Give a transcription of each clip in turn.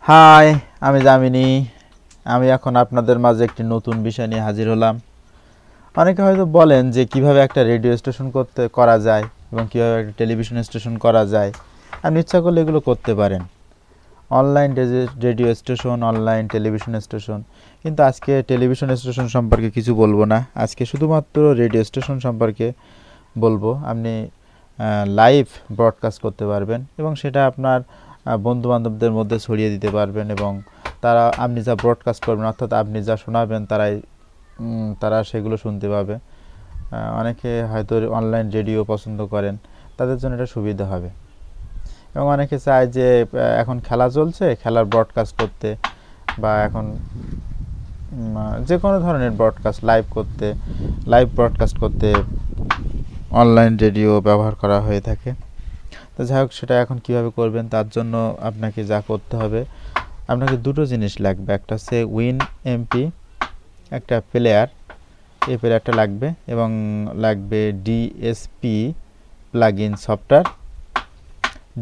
High, আমি জামিনী। আমি এখন আপনাদের মাঝে একটি নতুন বিষয় নিয়ে হাজির হলাম। অনেকে হয়তো বলেন যে কিভাবে একটা রেডিও স্টেশন করা যায় এবং কিভাবে একটা টেলিভিশন স্টেশন করা যায়। আপনি ইচ্ছা করলে এগুলো করতে পারেন, online radio station, online television station. কিন্তু আজকে টেলিভিশন স্টেশন সম্পর্কে কিছু বলবো না, আজকে শুধুমাত্র রেডিও স্টেশন সম্পর্কে বলবো। আপনি লাইভ ব্রডকাস্ট করতে পারবেন এবং সেটা আপনার বন্ধুবান্ধবদের মধ্যে ছড়িয়ে দিতে পারবেন এবং আপনি যা ব্রডকাস্ট করবেন অর্থাৎ আপনি যা শোনাবেন তারা সেগুলো শুনতে পাবে। অনেকে হয়তো অনলাইন রেডিও পছন্দ করেন, তাদের জন্য এটা সুবিধা হবে। এবং অনেকে চায় যে এখন খেলা চলছে, খেলার ব্রডকাস্ট করতে বা এখন যে কোনো ধরনের লাইভ ব্রডকাস্ট করতে অনলাইন রেডিও ব্যবহার করা হয়ে থাকে। তো যাই হোক, সেটা এখন কিভাবে করবেন তার জন্য আপনাকে যা করতে হবে, আপনাকে দুটো জিনিস লাগবে। একটা হচ্ছে উইন এমপি, একটা প্লেয়ার, এই প্লেয়ারটা লাগবে, এবং লাগবে DSP plug in software.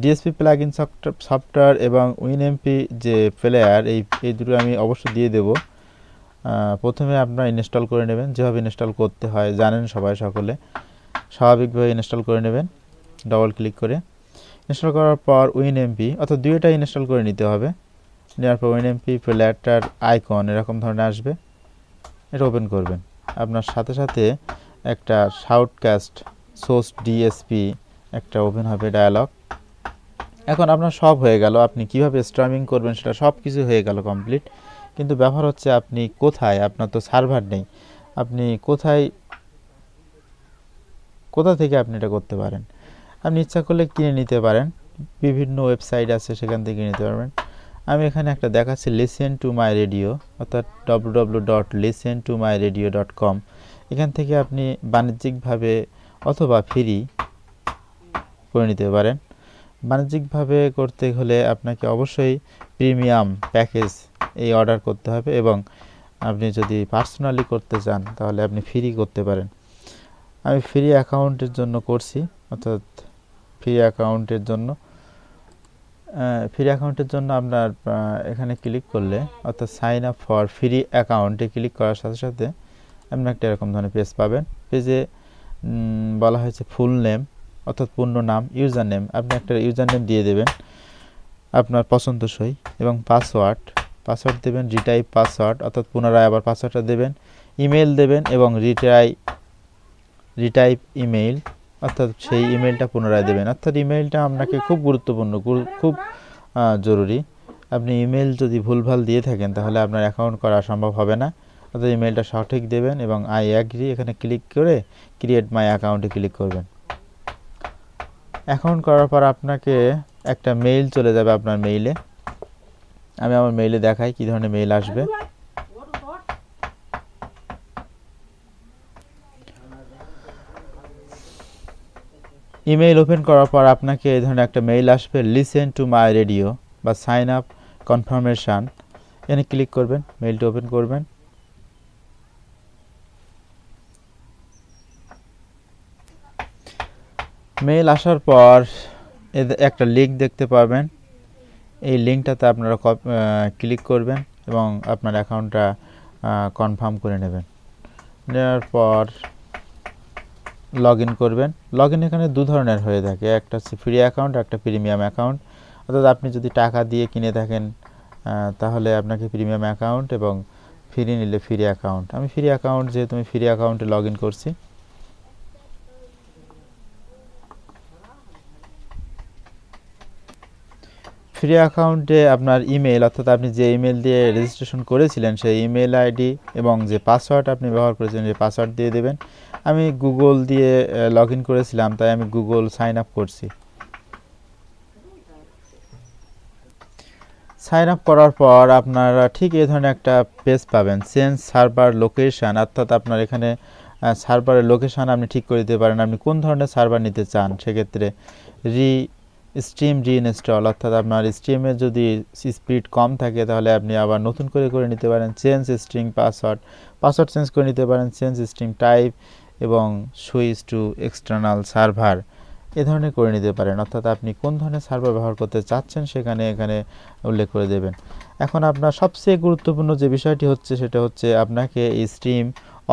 DSP plug in software এবং উইন এমপি যে প্লেয়ার, এই দুটো আমি অবশ্যই দিয়ে দেব। প্রথমে আপনারা ইনস্টল করে নেবেন, যেভাবে ইনস্টল করতে হয় জানেন সকলে। স্বাভাবিকভাবে ইনস্টল করে নেবেন ডবল ক্লিক করে। ইনস্টল করার পর উইন এমপি অর্থাৎ দুইটাই ইনস্টল করে নিতে হবে। নেওয়ার পর উইন এমপি প্লেয়ারটার আইকন এরকম ধরনের আসবে, এটা ওপেন করবেন। আপনার সাথে সাথে একটা শাউটকাস্ট সোর্স ডিএসপি একটা ওপেন হবে ডায়ালগ। এখন আপনার সব হয়ে গেল, আপনি কিভাবে স্ট্রিমিং করবেন সেটা সব কিছু হয়ে গেল কমপ্লিট। কিন্তু ব্যাপার হচ্ছে আপনি কোথায়, আপনার তো সার্ভার নেই, আপনি কোথা থেকে আপনি এটা করতে পারেন। আপনি ইচ্ছা করলে কিনে নিতে পারেন, বিভিন্ন ওয়েবসাইট আছে, সেখান থেকে নিতে পারবেন। আমি এখানে একটা দেখাচ্ছি লিসেন টু মাই রেডিও, অর্থাৎ www.listentomyradio.com। এখান থেকে আপনি বাণিজ্যিকভাবে অথবা ফ্রি করে নিতে পারেন। বাণিজ্যিকভাবে করতে হলে আপনাকে অবশ্যই প্রিমিয়াম প্যাকেজ অর্ডার করতে হবে, এবং আপনি যদি পার্সোনালি করতে চান তাহলে আপনি ফ্রি করতে পারেন। আমি ফ্রি অ্যাকাউন্টের জন্য করছি, অর্থাৎ ফ্রি অ্যাকাউন্টের জন্য আপনার এখানে ক্লিক করলে, অর্থাৎ সাইন আপ ফর ফ্রি অ্যাকাউন্টে ক্লিক করার সাথে সাথে আপনি একটা এরকম ধরনের পেজ পাবেন। পেজে বলা হয়েছে ফুল নেম অর্থাৎ পূর্ণ নাম, ইউজার নেম, আপনি একটা ইউজার নেম দিয়ে দেবেন আপনার পছন্দসই, এবং পাসওয়ার্ড দেবেন, রিটাইপ পাসওয়ার্ড অর্থাৎ পুনরায় আবার পাসওয়ার্ডটা দেবেন, ইমেল দেবেন এবং রিটাইপ ইমেইল অর্থাৎ সেই ইমেলটা পুনরায় দেবেন। অর্থাৎ ইমেলটা আপনাকে খুব গুরুত্বপূর্ণ, খুব জরুরি। আপনি ইমেল যদি ভুলভাল দিয়ে থাকেন তাহলে আপনার অ্যাকাউন্ট করা সম্ভব হবে না। অর্থাৎ ইমেলটা সঠিক দেবেন এবং আই অ্যাগ্রি এখানে ক্লিক করে ক্রিয়েট মাই অ্যাকাউন্টে ক্লিক করবেন। অ্যাকাউন্ট করার পর আপনাকে একটা মেইল চলে যাবে আপনার মেইলে। আমি আমার মেইলে দেখাই কী ধরনের মেইল আসবে। ইমেইল ওপেন করার পর আপনাকে এই ধরনের একটা মেইল আসবে, লিসেন টু মাই রেডিও বা সাইন আপ কনফার্মেশন, এখানে ক্লিক করবেন, মেইলটা ওপেন করবেন। মেইল আসার পর একটা লিঙ্ক দেখতে পাবেন, এই লিঙ্কটাতে আপনারা ক্লিক করবেন এবং আপনার অ্যাকাউন্টটা কনফার্ম করে নেবেন। নেওয়ার পর লগ ইন করবেন। লগ ইন এখানে দু ধরনের হয়ে থাকে, একটা হচ্ছে ফ্রি অ্যাকাউন্ট, একটা প্রিমিয়াম অ্যাকাউন্ট। অর্থাৎ আপনি যদি টাকা দিয়ে কিনে থাকেন তাহলে আপনাকে প্রিমিয়াম অ্যাকাউন্ট, এবং ফ্রি নিলে ফ্রি অ্যাকাউন্ট। আমি ফ্রি অ্যাকাউন্ট, যেহেতু আমি ফ্রি অ্যাকাউন্টে লগ ইন করছি। ফ্রি অ্যাকাউন্টে আপনার ইমেল, অর্থাৎ আপনি যে ইমেল দিয়ে রেজিস্ট্রেশন করেছিলেন সেই ইমেল আইডি এবং যে পাসওয়ার্ড আপনি ব্যবহার করেছিলেন সেই পাসওয়ার্ড দিয়ে দেবেন। আমি গুগল দিয়ে লগ ইন করেছিলাম, তাই আমি গুগল সাইন আপ করছি। সাইন আপ করার পর আপনারা ঠিক এই ধরনের একটা পেজ পাবেন, চেঞ্জ সার্ভার লোকেশান, অর্থাৎ আপনার এখানে সার্ভারের লোকেশান আপনি ঠিক করে দিতে পারেন আপনি কোন ধরনের সার্ভার নিতে চান। সেক্ষেত্রে রিইনস্টল, অর্থাৎ আপনার স্ট্রিমের যদি স্পিড কম থাকে তাহলে আপনি আবার নতুন করে নিতে পারেন। চেঞ্জ স্ট্রিং পাসওয়ার্ড চেঞ্জ করে নিতে পারেন। চেঞ্জ স্ট্রিং টাইপ এবং সুইচ টু এক্সটার্নাল সার্ভার, এ ধরনের করে নিতে পারেন, অর্থাৎ আপনি কোন ধরনের সার্ভার ব্যবহার করতে চাচ্ছেন সেখানে এখানে উল্লেখ করে দেবেন। এখন আপনার সবচেয়ে গুরুত্বপূর্ণ যে বিষয়টি হচ্ছে সেটা হচ্ছে আপনাকে এই স্ট্রিম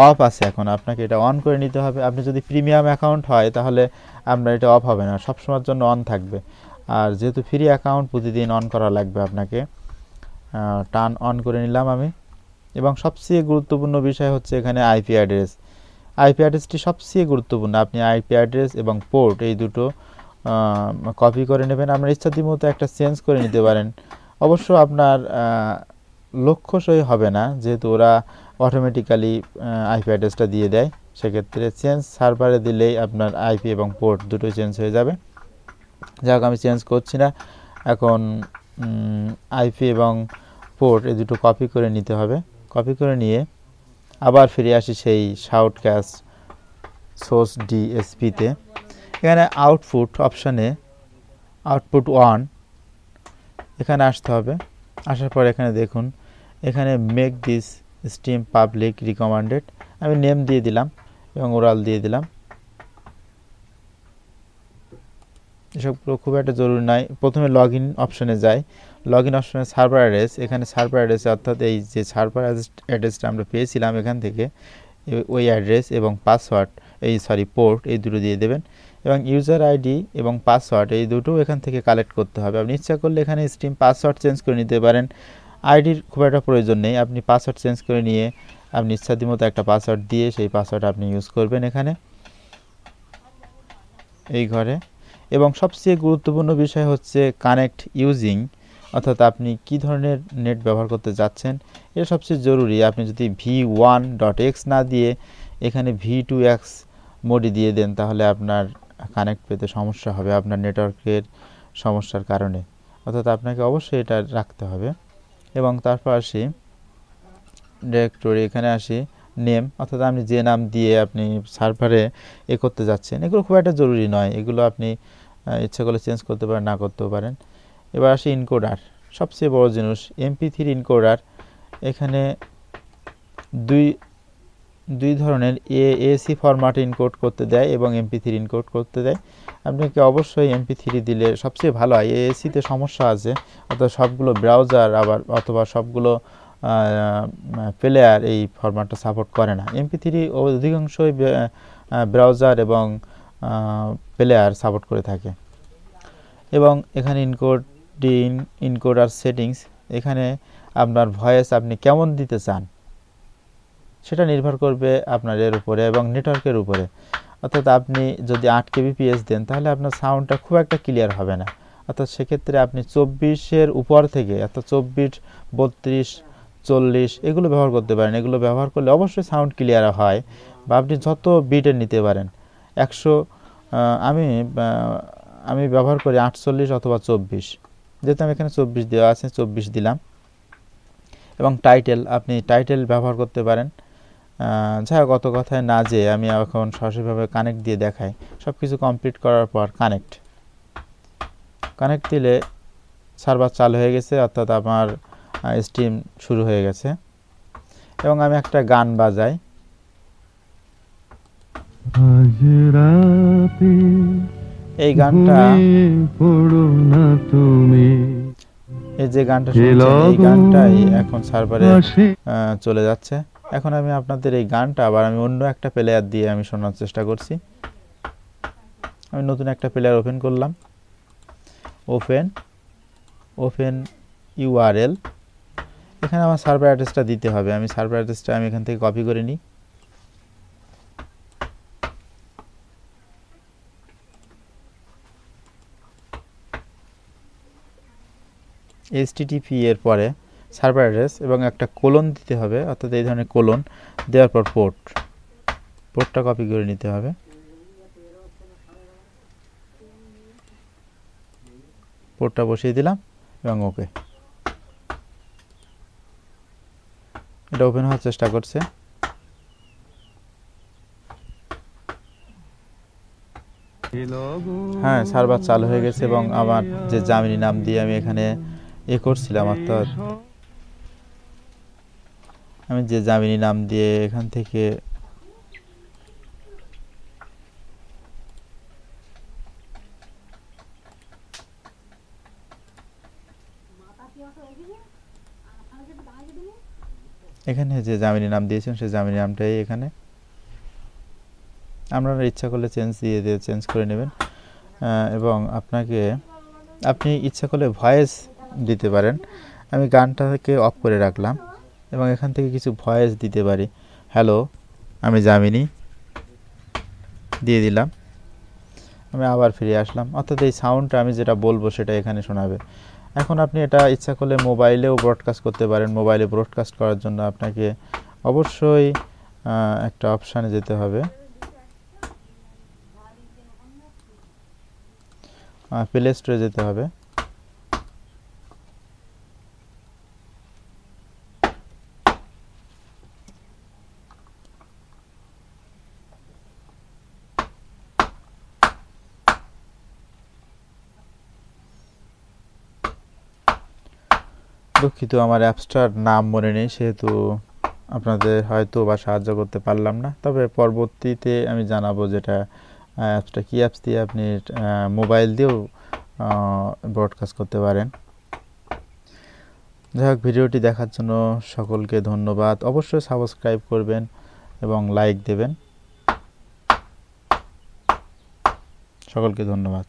অফ আছে, এখন আপনাকে এটা অন করে নিতে হবে। আপনি যদি প্রিমিয়াম অ্যাকাউন্ট হয় তাহলে আপনার এটা অফ হবে না, সবসময়ের জন্য অন থাকবে। আর যেহেতু ফ্রি অ্যাকাউন্ট প্রতিদিন অন করা লাগবে আপনাকে, টার্ন অন করে নিলাম আমি। এবং সবচেয়ে গুরুত্বপূর্ণ বিষয় হচ্ছে এখানে আইপি অ্যাড্রেস। আইপি অ্যাড্রেসটি সবচেয়ে গুরুত্বপূর্ণ। আপনি আইপি অ্যাড্রেস এবং পোর্ট এই দুটো কপি করে নেবেন। আপনার ইচ্ছাতি মতো একটা চেঞ্জ করে নিতে পারেন। অবশ্য আপনার লক্ষ্যসই হবে না, যেহেতু ওরা অটোমেটিক্যালি আইপি অ্যাড্রেসটা দিয়ে দেয়। সেক্ষেত্রে চেঞ্জ সার্ভারে দিলেই আপনার আইপি এবং পোর্ট দুটোই চেঞ্জ হয়ে যাবে। যাক, আমি চেঞ্জ করছি না। এখন আইপি এবং পোর্ট এই দুটো কপি করে নিতে হবে। কপি করে নিয়ে আবার ফিরে আসি সেই শাউটক্যাস্ট সোর্স ডিএসপিতে। এখানে আউটপুট অপশানে আউটপুট 1 এখানে আসতে হবে। আসার পর এখানে দেখুন, এখানে make this stream public recommended, আমি নেম দিয়ে দিলাম এবং ওরাল দিয়ে দিলাম। এসবগুলো খুব একটা জরুরি নয়। প্রথমে লগ ইন অপশানে যাই। লগ ইন অপশানে সার্ভার অ্যাড্রেস, এখানে সার্ভার অ্যাড্রেস অর্থাৎ এই যে সার্ভার অ্যাড্রেসটা আমরা পেয়েছিলাম এখান থেকে, ওই অ্যাড্রেস এবং পাসওয়ার্ড পোর্ট এই দুটো দিয়ে দেবেন। এবং ইউজার আইডি এবং পাসওয়ার্ড এই দুটো এখান থেকে কালেক্ট করতে হবে। আপনি ইচ্ছা করলে এখানে স্ট্রিম পাসওয়ার্ড চেঞ্জ করে নিতে পারেন। আইডির খুব একটা প্রয়োজন নেই, আপনি পাসওয়ার্ড চেঞ্জ করে নিয়ে আপনি ইচ্ছামতো একটা পাসওয়ার্ড দিয়ে সেই পাসওয়ার্ড আপনি ইউজ করবেন এখানে এই ঘরে। এবং সবচেয়ে গুরুত্বপূর্ণ বিষয় হচ্ছে কানেক্ট ইউজিং, অর্থাৎ আপনি কি ধরনের নেট ব্যবহার করতে যাচ্ছেন এটা সবচেয়ে জরুরি। আপনি যদি v1.x না দিয়ে এখানে v2x মোডে দিয়ে দেন তাহলে আপনার কানেক্ট পেতে সমস্যা হবে আপনার নেটওয়ার্কের সমস্যার কারণে, অর্থাৎ আপনাকে অবশ্যই এটা রাখতে হবে। এবং তারপর আসি ডিরেক্টরি, এখানে আসি নেম, অর্থাৎ আপনি যে নাম দিয়ে আপনি সার্ভারে করতে যাচ্ছেন। এগুলো খুব একটা জরুরি নয়, এগুলো আপনি ইচ্ছা করলে চেঞ্জ করতে পারেন, না করতেও পারেন। এবার আসি ইনকোডার, সবচেয়ে বড় জিনিস MP3 ইনকোডার। এখানে দুই ধরনের AAC ফরম্যাটে ইনকোড করতে দেয় এবং MP3 ইনকোড করতে দেয়। আপনাকে অবশ্যই MP3 দিলে সবচেয়ে ভালো হয়। AAC-তে সমস্যা আছে, অর্থাৎ সবগুলো ব্রাউজার আবার অথবা সবগুলো প্লেয়ার এই ফরম্যাটটা সাপোর্ট করে না। MP3 অধিকাংশই ব্রাউজার এবং প্লেয়ার সাপোর্ট করে থাকে। এবং এখানে ইনকোডার সেটিংস, এখানে আপনার ভয়েস আপনি কেমন দিতে চান সেটা নির্ভর করবে আপনার এর উপরে এবং নেটওয়ার্কের উপরে। অর্থাৎ আপনি যদি 8 kbps দেন তাহলে আপনার সাউন্ডটা খুব একটা ক্লিয়ার হবে না। অর্থাৎ সেক্ষেত্রে আপনি 24-এর উপর থেকে, অর্থাৎ 24, 32, 40 এগুলো ব্যবহার করতে পারেন। এগুলো ব্যবহার করলে অবশ্যই সাউন্ড ক্লিয়ার হয়। বা আপনি যত বিটের নিতে পারেন, 100 আমি ব্যবহার করি 48 অথবা 24, যেহেতু আমি এখানে 24 দেওয়া আছে 24 দিলাম। এবং টাইটেল, আপনি টাইটেল ব্যবহার করতে পারেন। যাই হোক, অত কথায় না যে আমি এখন সরাসরিভাবে কানেক্ট দিয়ে দেখাই। সব কিছু কমপ্লিট করার পর কানেক্ট দিলে সার্ভার চালু হয়ে গেছে, অর্থাৎ আমার স্ট্রিম শুরু হয়ে গেছে। এবং আমি একটা গান বাজাই, এই গানটা, এই যে গানটা শুনছেন এই গানটাই এখন সার্ভারে চলে যাচ্ছে। এখন আমি আপনাদের এই গানটা আবার আমি অন্য একটা প্লেয়ার দিয়ে আমি শোনার চেষ্টা করছি। আমি নতুন একটা প্লেয়ার ওপেন করলাম, ওপেন URL। এখানে আমার সার্ভার অ্যাড্রেসটা দিতে হবে। আমি সার্ভার অ্যাড্রেসটা আমি এখান থেকে কপি করে নিই। HTTP এর পরে সার্ভার অ্যাড্রেস এবং একটা কোলন দিতে হবে, অর্থাৎ এই ধরনের কোলন দেওয়ার পর পোর্টটা কপি করে নিতে হবে। পোর্টটা বসিয়ে দিলাম এবং ওকে, এটা ওপেন হওয়ার চেষ্টা করছে। হ্যাঁ, সার্ভার চালু হয়ে গেছে এবং আমার যে জামিনী নাম দিয়ে আমি এখানে করছিলাম, অর্থাৎ আমি যে জামিনী নাম দিয়ে এখান থেকে এখানে যে জামিনী নাম দিয়েছেন সেই জামিনী নামটাই এখানে আপনারা ইচ্ছা করলে চেঞ্জ করে নেবেন এবং আপনি ইচ্ছা করলে ভয়েস দিতে পারেন। আমি গানটাকে অফ করে রাখলাম এবং এখান থেকে কিছু ভয়েস দিতে পারি। হ্যালো, আমি জামিনী দিয়ে দিলাম। আমি আবার ফিরে আসলাম, অর্থাৎ এই সাউন্ডটা আমি যেটা বলবো সেটা এখানে শোনাবে। এখন আপনি এটা ইচ্ছা করলে মোবাইলেও ব্রডকাস্ট করতে পারেন। মোবাইলে ব্রডকাস্ট করার জন্য আপনাকে অবশ্যই একটা অপশানে যেতে হবে, প্লে স্টোরে যেতে হবে। দুঃখিত, আমার অ্যাপসটার নাম মনে নেই, সেহেতু আপনাদের হয়তো বা সাহায্য করতে পারলাম না। তবে পরবর্তীতে আমি জানাবো যেটা অ্যাপসটা কী অ্যাপস দিয়ে আপনি মোবাইল দিয়েও ব্রডকাস্ট করতে পারেন। যাই হোক, ভিডিওটি দেখার জন্য সকলকে ধন্যবাদ। অবশ্যই সাবস্ক্রাইব করবেন এবং লাইক দেবেন। সকলকে ধন্যবাদ।